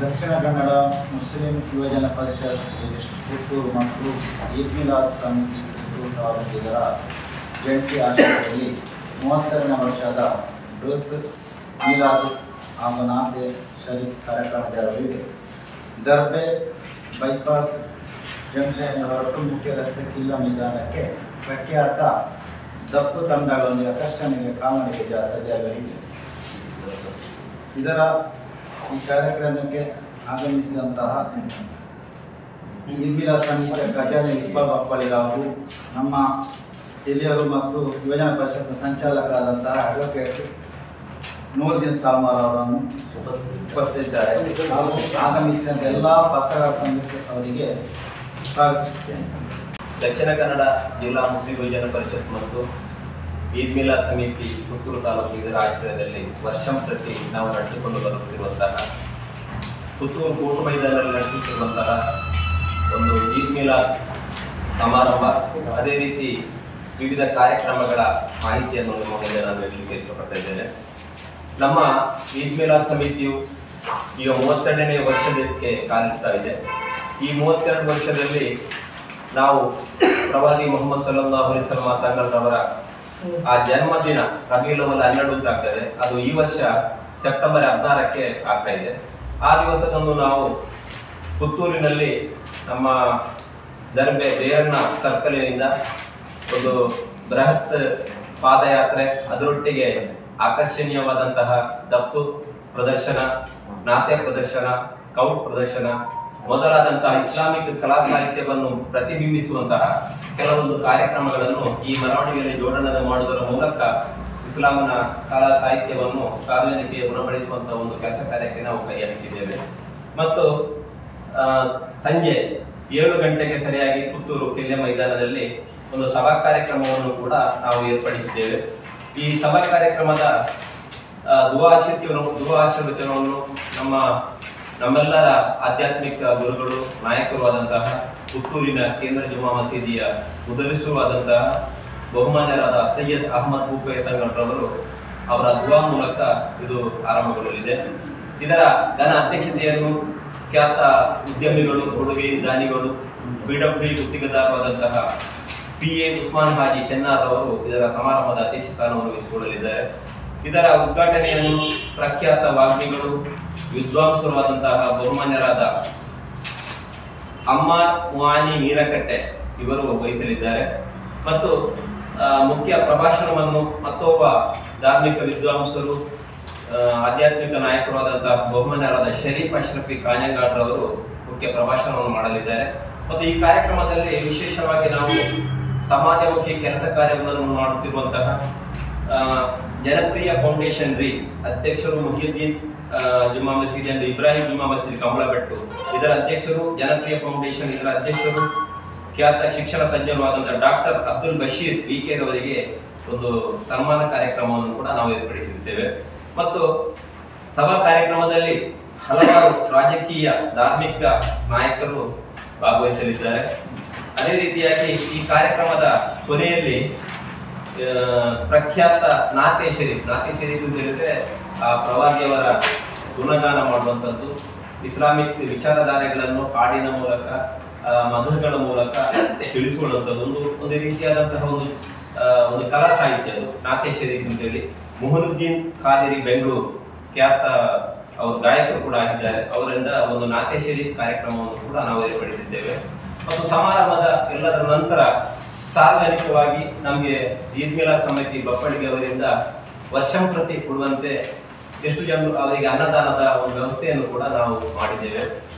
Dakshina Kannada Muslim ಯುವಜನ ಪರಿಷತ್ ಪುತ್ತೂರು ಮತ್ತು ಈದ್ ಮಿಲಾದ್ ಸಮಿತಿ ಪುತ್ತೂರು ತಾಲೂಕು ಇದರ ಜಂಟಿ ಆಶ್ರಯದಲ್ಲಿ 32ನೇ ವರ್ಷದ ಬೃಹತ್ ಮೀಲಾದ್ ಹಾಗೂ ನಾತೆ ಶರೀಫ್ ಕಾರ್ಯಕ್ರಮ ಜರುಗಲಿದೆ. ದರ್ಬೆ ಬೈಪಾಸ್ ಜಂಕ್ಷನ್ ಹೊರಟು ಮುಖ್ಯ ರಸ್ತೆ ಕಿಲ್ಲ ಮೈದಾನಕ್ಕೆ ಪ್ರಖ್ಯಾತ ದಪ್ಪು ತಂಡಗಳೊಂದಿಗೆ ಆಕರ್ಷಣೆಗೆ ಕಾಮಣಿಗೆ ಜಾತ್ರೆ ಜರುಗಲಿದೆ. ಇದರ ಈ ಕಾರ್ಯಕ್ರಮಕ್ಕೆ ಆಗಮಿಸಿದಂತಹ ಈದ್ ಮಿಲಾದ್ ಸಮಿತಿಯ ಖಜಾನೆ ಇಕ್ಬಾಲ್ ಬಪ್ಪಳಿರಾವು, ನಮ್ಮ ಹಿರಿಯರು ಮತ್ತು ಯುವಜನ ಪರಿಷತ್ನ ಸಂಚಾಲಕರಾದಂತಹ ಅಡ್ವೊಕೇಟ್ ನೂರ್ದೀನ್ ಸಾಮಾರ್ ಅವರನ್ನು ಉಪಸ್ಥಿತಿದ್ದಾರೆ. ಹಾಗೂ ಆಗಮಿಸಿದಂಥ ಎಲ್ಲ ಪತ್ರಕರ್ತರ ಅವರಿಗೆ ಸ್ವಾಗತಿಸುತ್ತೇನೆ. ದಕ್ಷಿಣ ಕನ್ನಡ ಜಿಲ್ಲಾ ಮುಸ್ಲಿಂ ಯುವಜನ ಪರಿಷತ್ ಮತ್ತು ಈದ್ ಮಿಲಾದ್ ಸಮಿತಿ ಪುತ್ತೂರು ತಾಲೂಕು ಇದರ ಆಶ್ರಯದಲ್ಲಿ ವರ್ಷಂಪ್ರತಿ ನಾವು ನಡೆಸಿಕೊಂಡು ಬರುತ್ತಿರುವಂತಹ ಪುತ್ತೂರು ಕೋಟು ಮೈದಾನದಲ್ಲಿ ನಡೆಸುತ್ತಿರುವಂತಹ ಒಂದು ಈದ್ ಮಿಲಾದ್ ಸಮಾರಂಭ, ಅದೇ ರೀತಿ ವಿವಿಧ ಕಾರ್ಯಕ್ರಮಗಳ ಮಾಹಿತಿಯನ್ನು ನಿಮ್ಮ ಮುಂದೆ ನಾನು ಹೇಳಲಿಕ್ಕೆ ಇಷ್ಟಪಡ್ತಾ ಇದ್ದೇನೆ. ನಮ್ಮ ಈದ್ ಮಿಲಾದ್ ಸಮಿತಿಯು ಈಗ 32ನೇ ವರ್ಷಕ್ಕೆ ಕಾಲಿಡ್ತಾ ಇದೆ. ಈ 32 ವರ್ಷದಲ್ಲಿ ನಾವು ಪ್ರವಾದಿ ಮೊಹಮ್ಮದ್ ಸಲ್ಲಲ್ಲಾಹು ಅಲೈಹಿ ವಸಲ್ಲಂ ತಂಗಳವರ ಆ ಜನ್ಮದಿನ ರಬೀഉಲ್ ಅವ್ವಲ್ 12 ಆಗ್ತದೆ. ಅದು ಈ ವರ್ಷ ಸೆಪ್ಟೆಂಬರ್ 16ಕ್ಕೆ ಆಗ್ತಾ ಇದೆ. ಆ ದಿವಸದಂದು ನಾವು ಪುತ್ತೂರಿನಲ್ಲಿ ನಮ್ಮ ದರ್ಬೆ ದೇವರನ ಸರ್ಕಲಿನಿಂದ ಒಂದು ಬೃಹತ್ ಪಾದಯಾತ್ರೆ, ಅದರೊಟ್ಟಿಗೆ ಆಕರ್ಷಣೀಯವಾದಂತಹ ದಪ್ಪು ಪ್ರದರ್ಶನ, ನಾಟ್ಯ ಪ್ರದರ್ಶನ, ಸ್ಕೌಟ್ ಪ್ರದರ್ಶನ ಮೊದಲಾದಂತಹ ಇಸ್ಲಾಮಿಕ್ ಕಲಾ ಸಾಹಿತ್ಯವನ್ನು ಪ್ರತಿಬಿಂಬಿಸುವಂತಹ ಕೆಲವೊಂದು ಕಾರ್ಯಕ್ರಮಗಳನ್ನು ಈ ಮೆರವಣಿಗೆಯಲ್ಲಿ ಜೋಡಣೆ ಮಾಡುವುದರ ಮೂಲಕ ಇಸ್ಲಾಮಿನ ಕಲಾ ಸಾಹಿತ್ಯವನ್ನು ಸಾರ್ವಜನಿಕರಿಗೆ ಗುಣಪಡಿಸುವಂತಹ ಒಂದು ಕೆಲಸ ಕಾರ್ಯಕ್ಕೆ ನಾವು ಕೈ ಹಾಕಿದ್ದೇವೆ. ಮತ್ತು ಸಂಜೆ 7 ಗಂಟೆಗೆ ಸರಿಯಾಗಿ ಪುತ್ತೂರು ಕಿಲ್ಲೆ ಮೈದಾನದಲ್ಲಿ ಒಂದು ಸಭಾ ಕಾರ್ಯಕ್ರಮವನ್ನು ಕೂಡ ನಾವು ಏರ್ಪಡಿಸಿದ್ದೇವೆ. ಈ ಸಭಾ ಕಾರ್ಯಕ್ರಮದ ದುವಾ ಆಶೀರ್ವಚನವನ್ನು ನಮ್ಮೆಲ್ಲರ ಆಧ್ಯಾತ್ಮಿಕ ಗುರುಗಳು, ನಾಯಕರು ಆದಂತಹ ಪುತ್ತೂರಿನ ಕೇಂದ್ರ ಜುಮಾ ಮಸೀದಿಯ ಮುದರಿಸುವಾದಂತಹ ಬಹುಮಾನ್ಯರಾದ ಸೈಯದ್ ಅಹಮದ್ ಬೂಕಯ್ಯ ತಂಗಳರವರು ಅವರ ದುವಾ ಮೂಲಕ ಇದು ಆರಂಭಗೊಳ್ಳಲಿದೆ. ಇದರ ಘನ ಅಧ್ಯಕ್ಷತೆಯನ್ನು ಖ್ಯಾತ ಉದ್ಯಮಿಗಳು, ಕೊಡುಗೆ ದಾನಿಗಳು, PWD ಗುತ್ತಿಗೆದಾರರಾದಂತಹ PA ಉಸ್ಮಾನ್ ಹಾಜಿ ಚೆನ್ನಾರ್ ಅವರು ಇದರ ಸಮಾರಂಭದ ಅಧ್ಯಕ್ಷಸ್ಥಾನವನ್ನು ವಹಿಸಿಕೊಳ್ಳಲಿದ್ದಾರೆ. ಇದರ ಉದ್ಘಾಟನೆಯನ್ನು ಪ್ರಖ್ಯಾತ ವಾಗ್ಮಿಗಳು, ವಿದ್ವಾಂಸರಾದಂತಹ ಬಹುಮಾನ್ಯರಾದ ಅಮ್ಮಾರ್ ಮುಆನಿ ಮೀರಕಟ್ಟೆ ಇವರು ವಹಿಸಲಿದ್ದಾರೆ. ಮತ್ತು ಮುಖ್ಯ ಪ್ರಭಾಷಣವನ್ನು ಮತ್ತೊಬ್ಬ ಧಾರ್ಮಿಕ ವಿದ್ವಾಂಸರು, ಆಧ್ಯಾತ್ಮಿಕ ನಾಯಕರಾದಂತಹ ಬಹುಮಾನ್ಯರಾದ ಶರೀಫ್ ಅಶ್ರಫಿ ಕಾಂಜಂಗಾಡ್ರವರು ಮುಖ್ಯ ಪ್ರಭಾಷಣವನ್ನು ಮಾಡಲಿದ್ದಾರೆ. ಮತ್ತು ಈ ಕಾರ್ಯಕ್ರಮದಲ್ಲಿ ವಿಶೇಷವಾಗಿ ನಾವು ಸಮಾಜಮುಖಿ ಕೆಲಸ ಕಾರ್ಯಗಳನ್ನು ಮಾಡುತ್ತಿರುವಂತಹ ಜನಪ್ರಿಯ ಫೌಂಡೇಶನ್ ಅಧ್ಯಕ್ಷರು ಮುಹಿಯುದ್ದೀನ್ ಜುಮ್ಮಾ ಮಸೀದಿ ಎಂದು ಇಬ್ರಾಹಿಂ ಜುಮ್ಮಾ ಮಸೀದಿ ಕಂಬಳಬೆಟ್ಟು, ಇದರ ಅಧ್ಯಕ್ಷರು ಜನಪ್ರಿಯ ಫೌಂಡೇಶನ್, ಇದರ ಅಧ್ಯಕ್ಷರು ಖ್ಯಾತ ಶಿಕ್ಷಣ ತಜ್ಞರು ಆದಂತಹ ಡಾಕ್ಟರ್ ಅಬ್ದುಲ್ ಬಶೀರ್ BK ರವರಿಗೆ ಒಂದು ಸನ್ಮಾನ ಕಾರ್ಯಕ್ರಮವನ್ನು ಕೂಡ ನಾವು ಏರ್ಪಡಿಸಿದ್ದೇವೆ. ಮತ್ತು ಸಭಾ ಕಾರ್ಯಕ್ರಮದಲ್ಲಿ ಹಲವಾರು ರಾಜಕೀಯ ಧಾರ್ಮಿಕ ನಾಯಕರು ಭಾಗವಹಿಸಲಿದ್ದಾರೆ. ಅದೇ ರೀತಿಯಾಗಿ ಈ ಕಾರ್ಯಕ್ರಮದ ಕೊನೆಯಲ್ಲಿ ಪ್ರಖ್ಯಾತ ನಾತೆ ಶರೀಫ್ ಅಂತ ಹೇಳಿದ್ರೆ ಆ ಪ್ರವಾದಿಯವರ ಗುಣಗಾನ ಮಾಡುವಂಥದ್ದು, ಇಸ್ಲಾಮಿಕ್ ವಿಚಾರಧಾರೆಗಳನ್ನು ಹಾಡಿನ ಮೂಲಕ, ಮಧುರಗಳ ಮೂಲಕ ತಿಳಿಸಿಕೊಳ್ಳುವಂಥದ್ದು ಒಂದು ರೀತಿಯಾದಂತಹ ಒಂದು ಕಲಾ ಸಾಹಿತ್ಯ ಅದು ನಾತೆ ಶರೀಫ್ ಅಂತೇಳಿ. ಮುಹಿಯುದ್ದೀನ್ ಖಾದಿರಿ ಬೆಂಗಳೂರು ಖ್ಯಾತ ಅವರು ಗಾಯಕರು ಕೂಡ ಆಗಿದ್ದಾರೆ. ಅವರಿಂದ ಒಂದು ನಾತೆ ಶರೀಫ್ ಕಾರ್ಯಕ್ರಮವನ್ನು ಕೂಡ ನಾವು ಏರ್ಪಡಿಸಿದ್ದೇವೆ. ಮತ್ತು ಸಮಾರಂಭದ ಎಲ್ಲದರ ನಂತರ ಸಾರ್ವಜನಿಕವಾಗಿ ನಮಗೆ ಈದ್ ಮಿಲಾದ್ ಸಮಿತಿ ಬಪ್ಪಳಿಗೆ ಅವರಿಂದ ವರ್ಷಂಪ್ರತಿ ಕೊಡುವಂತೆ ಎಷ್ಟು ಜನರು ಅವರಿಗೆ ಅನ್ನದಾನದ ಒಂದು ವ್ಯವಸ್ಥೆಯನ್ನು ಕೂಡ ನಾವು ಮಾಡಿದ್ದೇವೆ.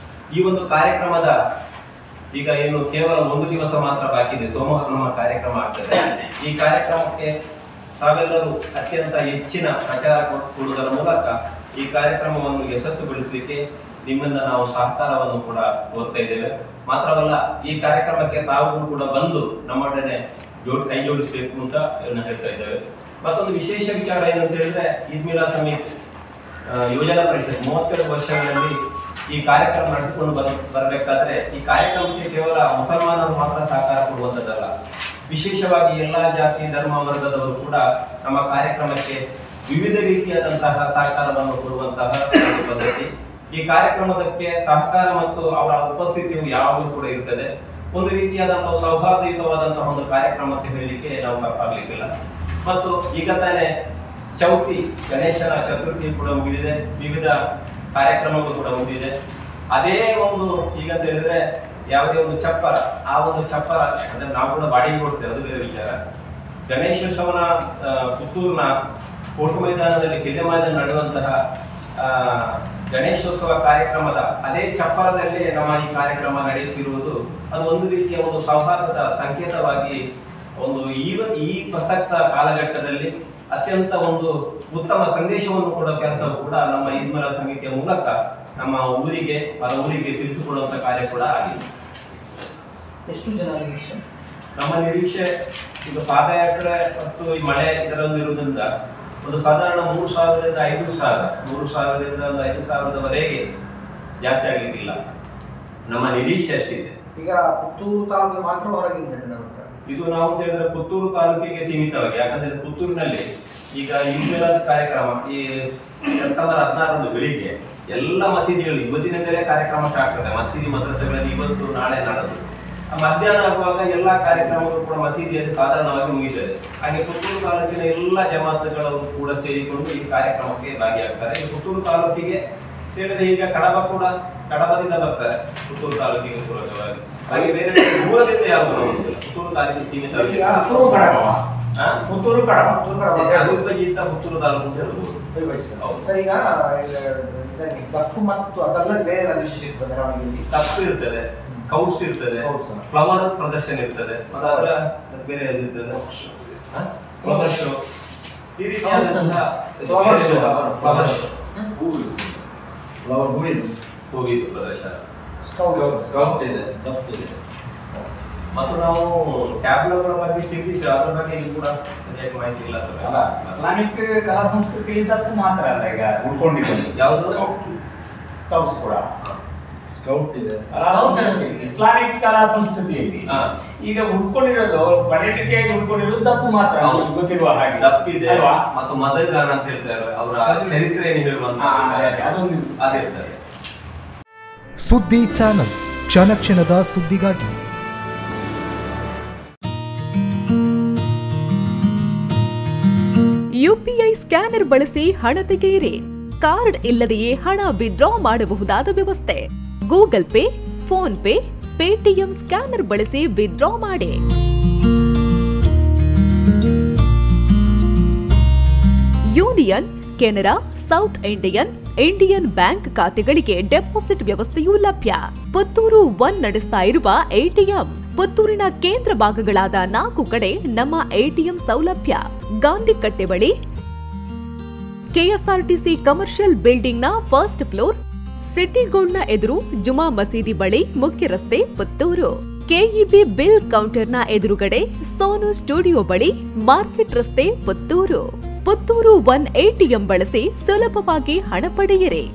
ಈ ಒಂದು ಕಾರ್ಯಕ್ರಮದ ಈಗ ಏನು ಕೇವಲ 1 ದಿವಸ ಮಾತ್ರ ಬಾಕಿ ಇದೆ, ಸೋಮವಾರ ನಮ್ಮ ಕಾರ್ಯಕ್ರಮ ಆಗ್ತದೆ. ಈ ಕಾರ್ಯಕ್ರಮಕ್ಕೆ ತಾವೆಲ್ಲರೂ ಅತ್ಯಂತ ಹೆಚ್ಚಿನ ಪ್ರಚಾರ ಕೊಡುವುದರ ಮೂಲಕ ಈ ಕಾರ್ಯಕ್ರಮವನ್ನು ಯಶಸ್ಸುಗೊಳಿಸಲಿಕ್ಕೆ ನಿಮ್ಮಿಂದ ನಾವು ಸಹಕಾರವನ್ನು ಕೂಡ ಕೋರ್ತಾ ಇದ್ದೇವೆ. ಮಾತ್ರವಲ್ಲ, ಈ ಕಾರ್ಯಕ್ರಮಕ್ಕೆ ತಾವು ಕೂಡ ಬಂದು ನಮ್ಮೊಡನೆ ಕೈ ಜೋಡಿಸಬೇಕು ಅಂತ ಹೇಳ್ತಾ ಇದ್ದೇವೆ. ಮತ್ತೊಂದು ವಿಶೇಷ ವಿಚಾರ ಏನಂತ ಹೇಳಿದ್ರೆ, ಈದ್ ಮಿಲಾದ್ ಸಮಿತಿ ಯುವಜನ ಪರಿಷತ್ 32 ವರ್ಷಗಳಲ್ಲಿ ಈ ಕಾರ್ಯಕ್ರಮ ನಡೆಸಿಕೊಂಡು ಬರಬೇಕಾದ್ರೆ ಈ ಕಾರ್ಯಕ್ರಮಕ್ಕೆ ಕೇವಲ ಮುಸಲ್ಮಾನರು ಮಾತ್ರ ಸಹಕಾರ ಕೊಡುವಂಥದ್ದಲ್ಲ, ವಿಶೇಷವಾಗಿ ಎಲ್ಲಾ ಜಾತಿ ಧರ್ಮ ವರ್ಗದವರು ಕೂಡ ನಮ್ಮ ಕಾರ್ಯಕ್ರಮಕ್ಕೆ ವಿವಿಧ ರೀತಿಯಾದಂತಹ ಸಹಕಾರವನ್ನು ಕೊಡುವಂತಹ ಪದ್ಧತಿ. ಈ ಕಾರ್ಯಕ್ರಮಕ್ಕೆ ಸಹಕಾರ ಮತ್ತು ಅವರ ಉಪಸ್ಥಿತಿಯು ಯಾವಾಗಲೂ ಕೂಡ ಇರ್ತದೆ. ಒಂದು ರೀತಿಯಾದಂತಹ ಸೌಹಾರ್ದಯುತವಾದಂತಹ ಒಂದು ಕಾರ್ಯಕ್ರಮ ಅಂತ ಹೇಳಲಿಕ್ಕೆ ನಾವು ತಪ್ಪಾಗ್ಲಿಕ್ಕಿಲ್ಲ. ಮತ್ತು ಈಗ ತಾನೇ ಚೌತಿ ಗಣೇಶನ ಚತುರ್ಥಿ ಕೂಡ ಮುಗಿದಿದೆ, ವಿವಿಧ ಕಾರ್ಯಕ್ರಮಗಳು ಕೂಡ ಮುಗಿದಿದೆ. ಅದೇ ಒಂದು ಈಗಂತ ಹೇಳಿದ್ರೆ ಯಾವುದೇ ಒಂದು ಚಪ್ಪರ, ಆ ಒಂದು ಚಪ್ಪರ ಅಂದ್ರೆ ನಾವು ಕೂಡ ಬಾಡಿಗೆ ಕೊಡ್ತೇವೆ, ಅದು ಬೇರೆ ವಿಚಾರ. ಗಣೇಶೋತ್ಸವನ ಪುತ್ತೂರಿನ ಕೋಟು ಮೈದಾನದಲ್ಲಿ ಕಿಲ್ಲೆ ಮೈದಾನ ನಡೆಯುವಂತಹ ಗಣೇಶೋತ್ಸವ ಕಾರ್ಯಕ್ರಮದ ಅದೇ ಚಪ್ಪರದಲ್ಲಿ ನಮ್ಮ ಈ ಕಾರ್ಯಕ್ರಮ ನಡೆಸಿರುವುದು ಅದು ಒಂದು ರೀತಿಯ ಒಂದು ಸೌಹಾರ್ದದ ಸಂಕೇತವಾಗಿ ಒಂದು ಈ ಪ್ರಸಕ್ತ ಕಾಲಘಟ್ಟದಲ್ಲಿ ಅತ್ಯಂತ ಒಂದು ಉತ್ತಮ ಸಂದೇಶವನ್ನು ಕೊಡೋ ಕೆಲಸವು ಕೂಡ ನಮ್ಮ ಈದ್ ಮಿಲಾದ್ ಸಮಿತಿಯ ಮೂಲಕ ನಮ್ಮ ಊರಿಗೆ ಪರ ಊರಿಗೆ ತಿಳಿಸಿಕೊಡುವಂತ ಕಾರ್ಯ ಕೂಡ ಆಗಿದೆ. ಎಷ್ಟು ಜನ ನಿರೀಕ್ಷೆ? ನಮ್ಮ ನಿರೀಕ್ಷೆ ಈಗ ಪಾದಯಾತ್ರೆ ಮತ್ತು ಈ ಮಳೆ ಇದರೊಂದು ಇರುವುದರಿಂದ ಒಂದು ಸಾಧಾರಣ 3,000ರಿಂದ 5,000, 3,000ರಿಂದ 5,000ದವರೆಗೆ ಜಾಸ್ತಿ ಆಗ್ಲಿಕ್ಕಿಲ್ಲ. ನಮ್ಮ ನಿರೀಕ್ಷೆ ಅಷ್ಟಿದೆ. ಈಗ ಪುತ್ತೂರು ತಾಲೂಕಿಗೆ ಮಾತ್ರ ಹೊರಗಿಂದ ಇದು ನಾವು ಹೇಳಿದ್ರೆ ಪುತ್ತೂರು ತಾಲೂಕಿಗೆ ಸೀಮಿತವಾಗಿ, ಯಾಕಂದ್ರೆ ಪುತ್ತೂರಿನಲ್ಲಿ ಈಗ ಈದ್ ಮಿಲಾದ್ ಕಾರ್ಯಕ್ರಮ ಈ ಸೆಪ್ಟೆಂಬರ್ 16ರಂದು ಬೆಳಿಗ್ಗೆ ಎಲ್ಲ ಮಸೀದಿಗಳು ಇವತ್ತಿನಿಂದಲೇ ಕಾರ್ಯಕ್ರಮ ಸ್ಟಾರ್ಟ್ ಆಗ್ತದೆ. ಮಸೀದಿ ಮದ್ರಸೆಗಳಲ್ಲಿ ಇವತ್ತು ನಾಳೆ ನಾಡದು ಮಧ್ಯಾಹ್ನ ಆಗುವಾಗ ಎಲ್ಲಾ ಕಾರ್ಯಕ್ರಮಗಳು ಕೂಡ ಮಸೀದಿಯಲ್ಲಿ ಸಾಧಾರಣವಾಗಿ ಮುಗಿತದೆ. ಹಾಗೆ ಪುತ್ತೂರು ತಾಲೂಕಿನ ಎಲ್ಲ ಜಮಾತುಗಳು ಕೂಡ ಸೇರಿಕೊಂಡು ಈ ಕಾರ್ಯಕ್ರಮಕ್ಕೆ ಭಾಗಿಯಾಗ್ತಾರೆ. ಪುತ್ತೂರು ತಾಲೂಕಿಗೆ ಹೇಳಿದ್ರೆ ಈಗ ಕಡಬದಿಂದ ಬರ್ತಾರೆ ಪುತ್ತೂರು ತಾಲೂಕಿಗೆ ಪೂರಕವಾಗಿ. ಹಾಗೆ ಬೇರೆ ದೂರದಿಂದ ಯಾವುದು ಪುತ್ತೂರು ತಾಲೂಕಿಗೆ ಸೀಮಿತ ಪುತ್ತೂರು ತಾಲೂಕು ಅಂತ ಹೇಳ್ಬೋದು. ಈಗ ದಪ್ಪು ಮತ್ತು ಅದಲ್ಲದೆ ಬೇರೆ ತಪ್ಪು ಇರ್ತದೆ, ಕೌಸ್ ಇರ್ತದೆ, ಫ್ಲವರ್ ಪ್ರದರ್ಶನ ಇರ್ತದೆ, ಮತ್ತೆ ಅದರ ಬೇರೆ ಇರ್ತದೆ ಫ್ಲವರ್ ಶೋ, ಈ ರೀತಿಯಾದಂತಹ ಹೂವಿನ ಪ್ರದರ್ಶನ ಮತ್ತು ನಾವು ಟ್ಯಾಬ್ಲೋಗಳ ಬಗ್ಗೆ ಚಿಂತಿಸಿ ಅದ್ರ ಬಗ್ಗೆ ಇದು ಕೂಡ ಮಾಹಿತಿ ಇಲ್ಲ. ಇಸ್ಲಾಮಿಕ್ ಕಲಾ ಸಂಸ್ಕೃತಿ ಇದಕ್ಕೂ ಮಾತ್ರ ಅಲ್ಲ, ಈಗ ಉಳ್ಕೊಂಡಿದ್ದು ಯಾವುದು ಸ್ಕೌಟ್ಸ್ ಕೂಡ ಸ್ಕೌಟ್ ಇದೆ. ಇಸ್ಲಾಮಿಕ್ ಕಲಾ ಸಂಸ್ಕೃತಿಯಲ್ಲಿ ಈಗ ಉಳ್ಕೊಂಡಿರೋದು ಪರ್ಯಟಕಿಯಾಗಿ ಉಳ್ಕೊಂಡಿರೋದು ದಪ್ಪು ಮಾತ್ರ ಗೊತ್ತಿರುವ ಹಾಗೆ ದಪ್ಪಿದೆ ಮತ್ತು ಮದಗಾನ ಅಂತ ಹೇಳ್ತಾರೆ, ಅವರ ಚರಿತ್ರೆ ಅದೊಂದು ಅದಿರ್ತದೆ. ಸುದ್ದಿ ಚಾನಲ್, ಕ್ಷಣ ಕ್ಷಣದ ಸುದ್ದಿಗಾಗಿ. ಯುಪಿಐ ಸ್ಕ್ಯಾನರ್ ಬಳಸಿ ಹಣ ತೆಗೆಯಿರಿ. ಕಾರ್ಡ್ ಇಲ್ಲದೆಯೇ ಹಣ ವಿತ್ಡ್ರಾ ಮಾಡಬಹುದಾದ ವ್ಯವಸ್ಥೆ. Google pay, phone pay, Paytm scanner ಬಳಸಿ ವಿತ್ಡ್ರಾ ಮಾಡಿ. Union, Canara, south Indian bank ಖಾತೆಗಳಿಗೆ ಡೆಪಾಸಿಟ್ ವ್ಯವಸ್ಥೆಯೂ ಲಭ್ಯ. ಪುತ್ತೂರು 1 ನಡೆಸ್ತಾ ಇರುವ ಎಟಿಎಂ. ಪುತ್ತೂರಿನ ಕೇಂದ್ರ ಭಾಗಗಳಾದ 4 ಕಡೆ ನಮ್ಮ ಎಟಿಎಂ ಸೌಲಭ್ಯ. ಗಾಂಧಿ ಕಟ್ಟೆ ಬಳಿ, ಕೆಎಸ್ಆರ್ಟಿಸಿ ಕಮರ್ಷಿಯಲ್ ಬಿಲ್ಡಿಂಗ್ನ ಫಸ್ಟ್ ಫ್ಲೋರ್, ಸಿಟಿ ಗೋಲ್ಡ್ನ ಎದುರು, ಜುಮಾ ಮಸೀದಿ ಬಳಿ, ಮುಖ್ಯ ರಸ್ತೆ, ಪುತ್ತೂರು. ಕೆಇಬಿ ಬಿಲ್ ಕೌಂಟರ್ನ ಎದುರುಗಡೆ, ಸೋನು ಸ್ಟುಡಿಯೋ ಬಳಿ, ಮಾರ್ಕೆಟ್ ರಸ್ತೆ, ಪುತ್ತೂರು. ಪುತ್ತೂರು 1 ಎಟಿಎಂ ಬಳಸಿ ಸುಲಭವಾಗಿ ಹಣ ಪಡೆಯಿರಿ.